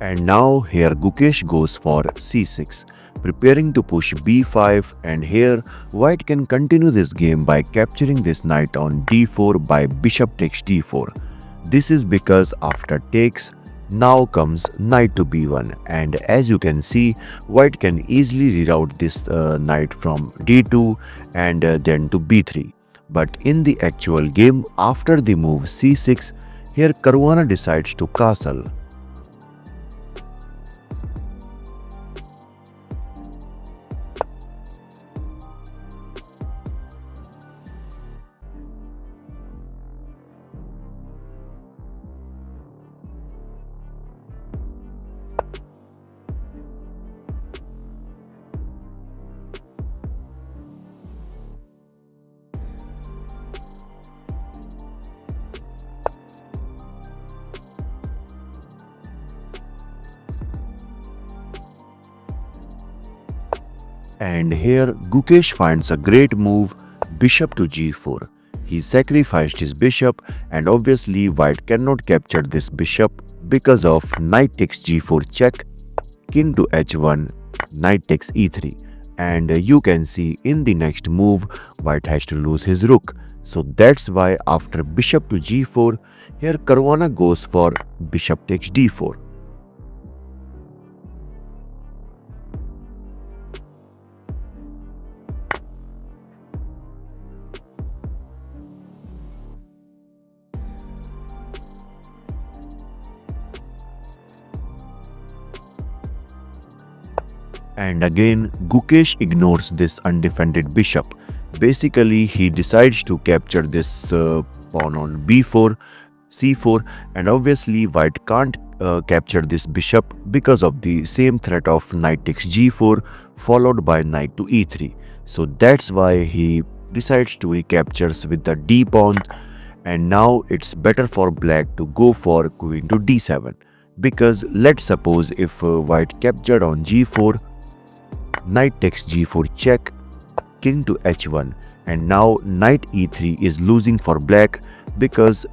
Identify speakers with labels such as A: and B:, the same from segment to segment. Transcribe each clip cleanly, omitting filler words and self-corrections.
A: And now here Gukesh goes for c6, preparing to push b5, and here white can continue this game by capturing this knight on d4 by bishop takes d4. This is because after takes, now comes knight to b1, and as you can see, white can easily reroute this knight from d2 and then to b3. But in the actual game, after the move c6, here Caruana decides to castle. And here Gukesh finds a great move, bishop to g4. He sacrificed his bishop, and obviously white cannot capture this bishop because of knight takes g4 check, king to h1, knight takes e3. And you can see in the next move white has to lose his rook. So that's why after bishop to g4, here Caruana goes for bishop takes d4. And again, Gukesh ignores this undefended bishop. Basically, he decides to capture this pawn on b4, c4, and obviously white can't capture this bishop because of the same threat of knight takes g4 followed by knight to e3. So that's why he decides to recaptures with the d pawn, and now it's better for black to go for queen to d7, because let's suppose if white captured on g4, knight takes g4 check, king to h1, and now knight e3 is losing for black because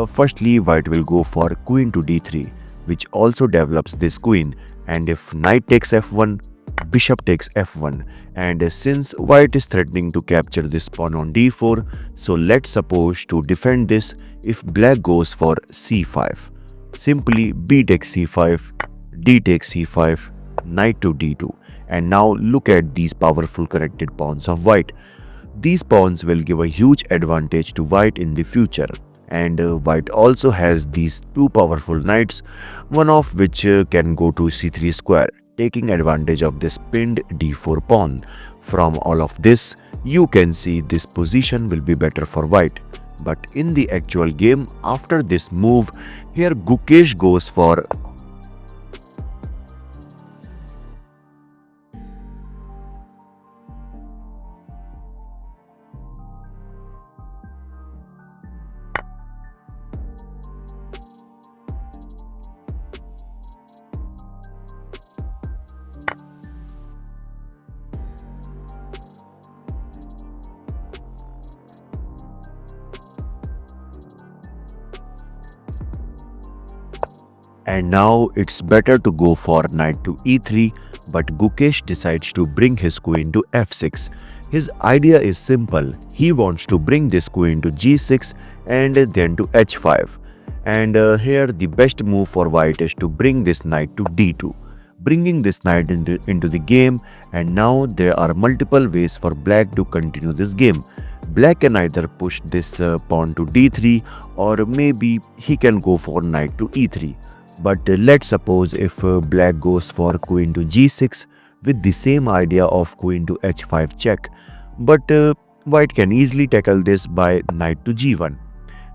A: firstly white will go for queen to d3, which also develops this queen, and if knight takes f1, bishop takes f1, and since white is threatening to capture this pawn on d4, so let's suppose to defend this, if black goes for c5, simply b takes c5, d takes c5, knight to d2. And now look at these powerful connected pawns of white. These pawns will give a huge advantage to white in the future. And white also has these two powerful knights, one of which can go to c3 square, taking advantage of this pinned d4 pawn. From all of this, you can see this position will be better for white. But in the actual game, after this move, here Gukesh goes for and now it's better to go for knight to e3, but Gukesh decides to bring his queen to f6. His idea is simple. He wants to bring this queen to g6 and then to h5. And here the best move for white is to bring this knight to d2, bringing this knight into the game, and now there are multiple ways for black to continue this game. Black can either push this pawn to d3, or maybe he can go for knight to e3. But let's suppose if black goes for queen to g6 with the same idea of queen to h5 check, but white can easily tackle this by knight to g1.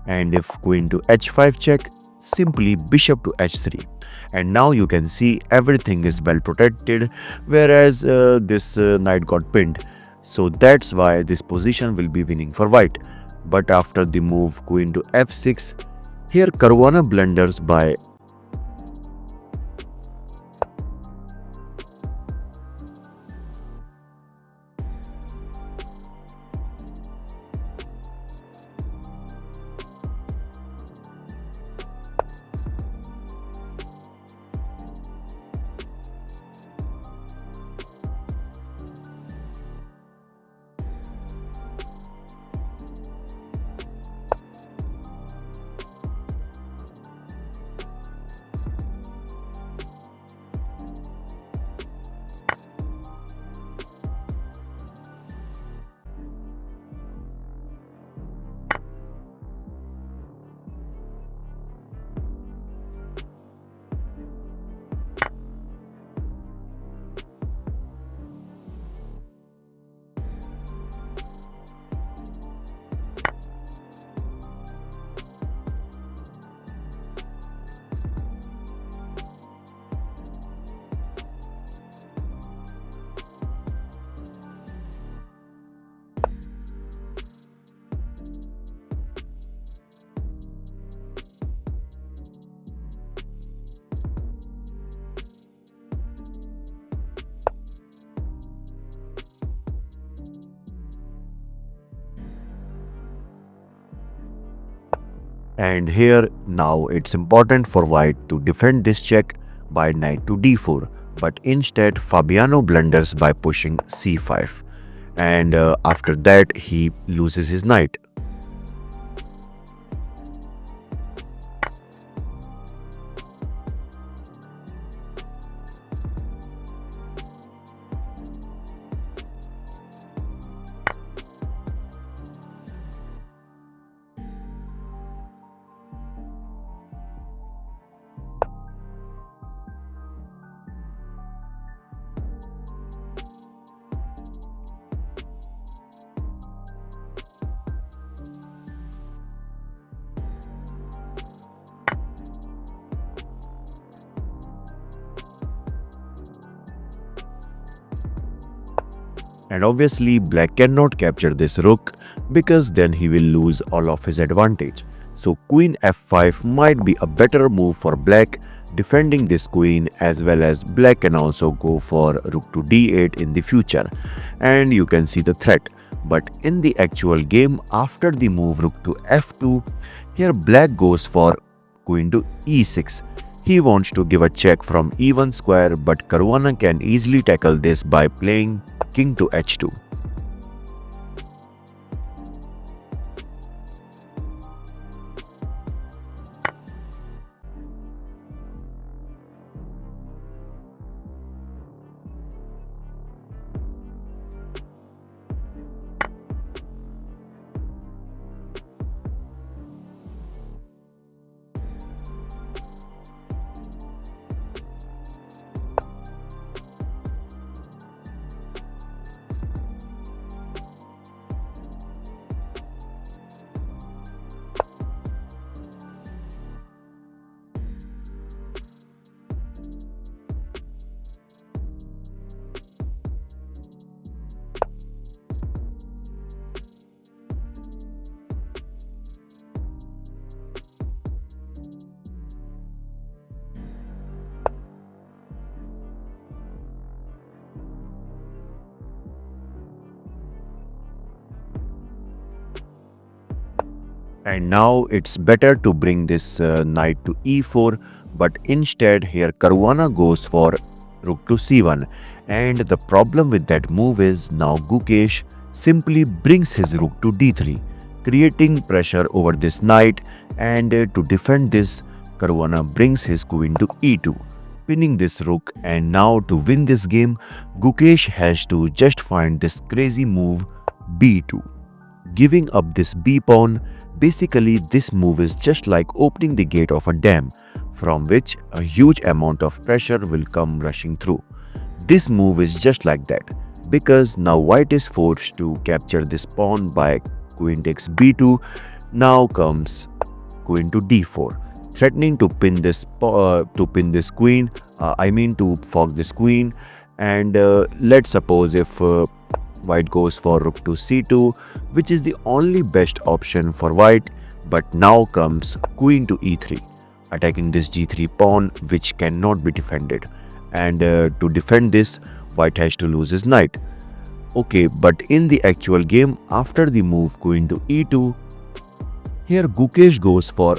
A: And if queen to h5 check, simply bishop to h3. And now you can see everything is well protected, whereas this knight got pinned. So that's why this position will be winning for white. But after the move queen to f6, here Caruana blunders by And here now it's important for white to defend this check by knight to d4, but instead Fabiano blunders by pushing c5, and after that he loses his knight. And obviously black cannot capture this rook because then he will lose all of his advantage. So queen f5 might be a better move for black, defending this queen, as well as black can also go for rook to d8 in the future, and you can see the threat. But in the actual game, after the move rook to f2, here black goes for queen to e6. He wants to give a check from e1 square, but Caruana can easily tackle this by playing king to h2. And now it's better to bring this knight to e4, but instead here Caruana goes for rook to c1. And the problem with that move is now Gukesh simply brings his rook to d3, creating pressure over this knight, and to defend this, Caruana brings his queen to e2, pinning this rook. And now to win this game, Gukesh has to just find this crazy move b2, giving up this b pawn. Basically, this move is just like opening the gate of a dam, from which a huge amount of pressure will come rushing through. This move is just like that, because now white is forced to capture this pawn by queen takes b2. Now comes queen to d4, threatening to pin this queen. To fork this queen. And let's suppose if white goes for rook to c2, which is the only best option for white. But now comes queen to e3, attacking this g3 pawn, which cannot be defended. And to defend this, white has to lose his knight. Okay, but in the actual game, after the move queen to e2, here Gukesh goes for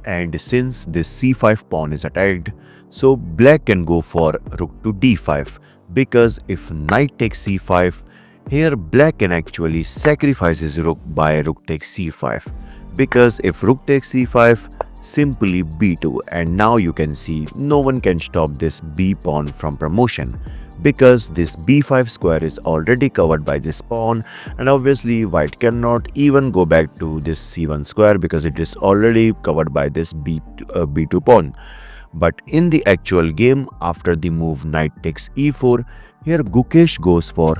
A: and since this c5 pawn is attacked, so black can go for rook to d5, because if knight takes c5, here black can actually sacrifice his rook by rook takes c5, because if rook takes c5, simply b2. And now you can see no one can stop this b pawn from promotion, because this b5 square is already covered by this pawn, and obviously white cannot even go back to this c1 square because it is already covered by this b2 pawn. But in the actual game, after the move knight takes e4, here Gukesh goes for.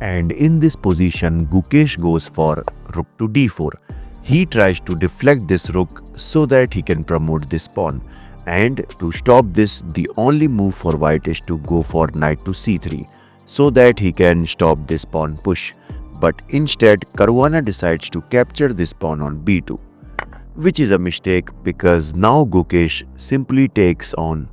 A: And in this position, Gukesh goes for rook to d4. He tries to deflect this rook so that he can promote this pawn. And to stop this, the only move for white is to go for knight to c3 so that he can stop this pawn push. But instead, Caruana decides to capture this pawn on b2, which is a mistake because now Gukesh simply takes on.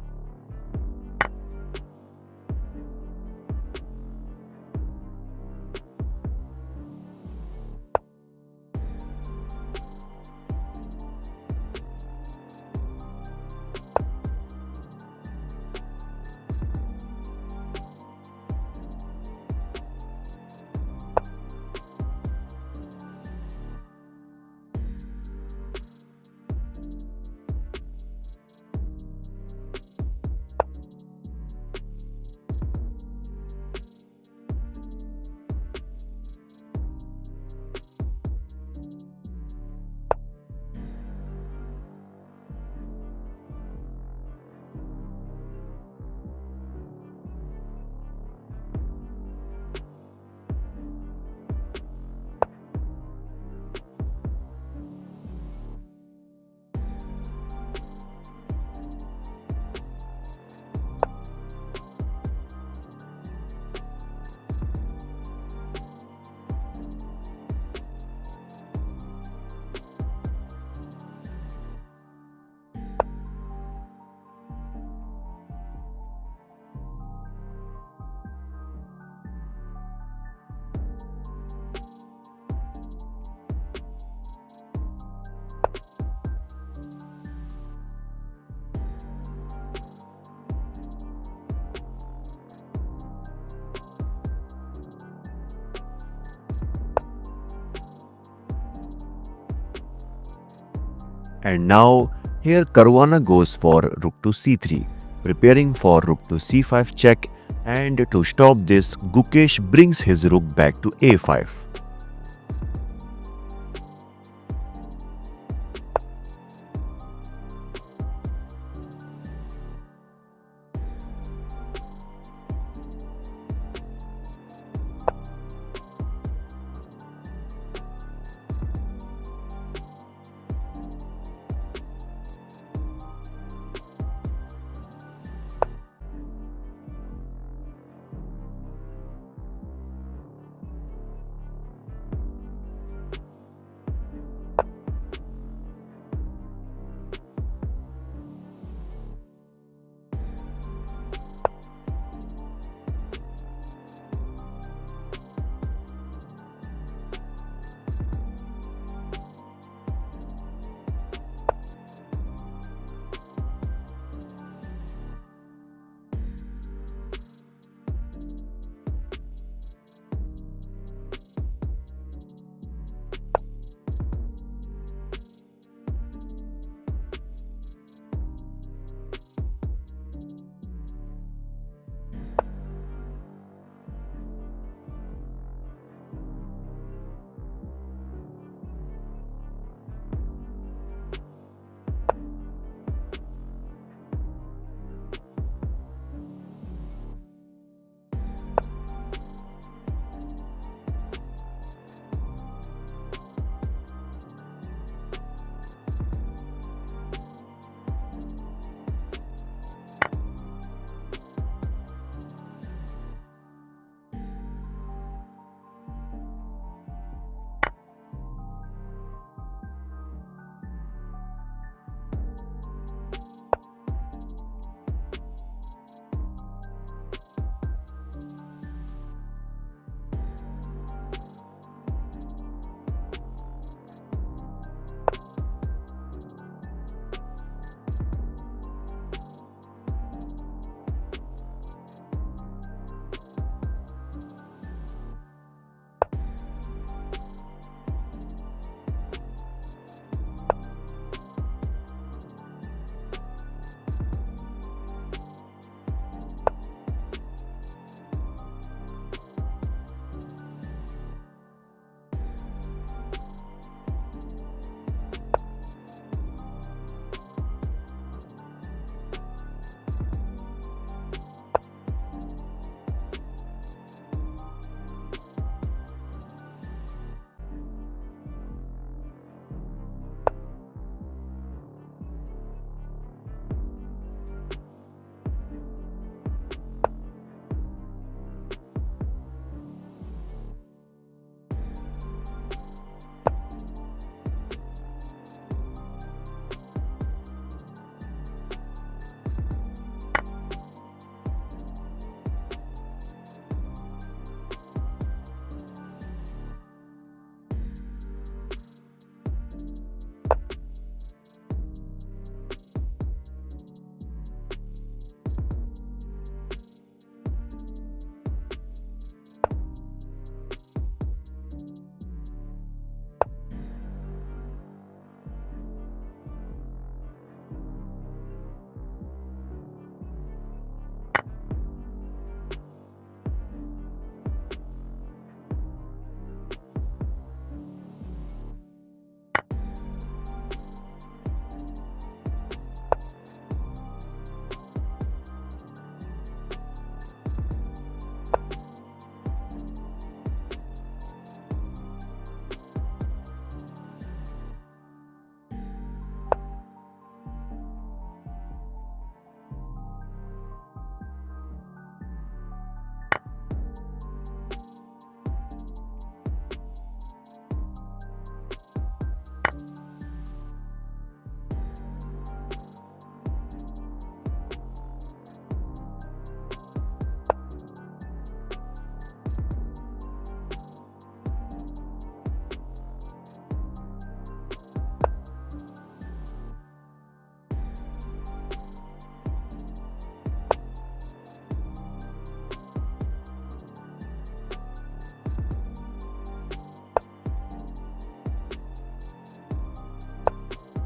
A: And now here Caruana goes for rook to c3, preparing for rook to c5 check, and to stop this, Gukesh brings his rook back to a5.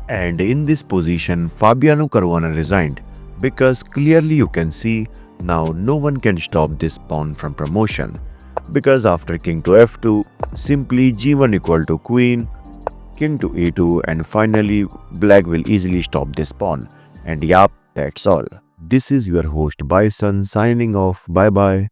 A: And in this position, Fabiano Caruana resigned because clearly you can see now no one can stop this pawn from promotion. Because after king to f2, simply g1 equal to queen, king to e2, and finally black will easily stop this pawn. And yup, that's all. This is your host Bison signing off. Bye bye.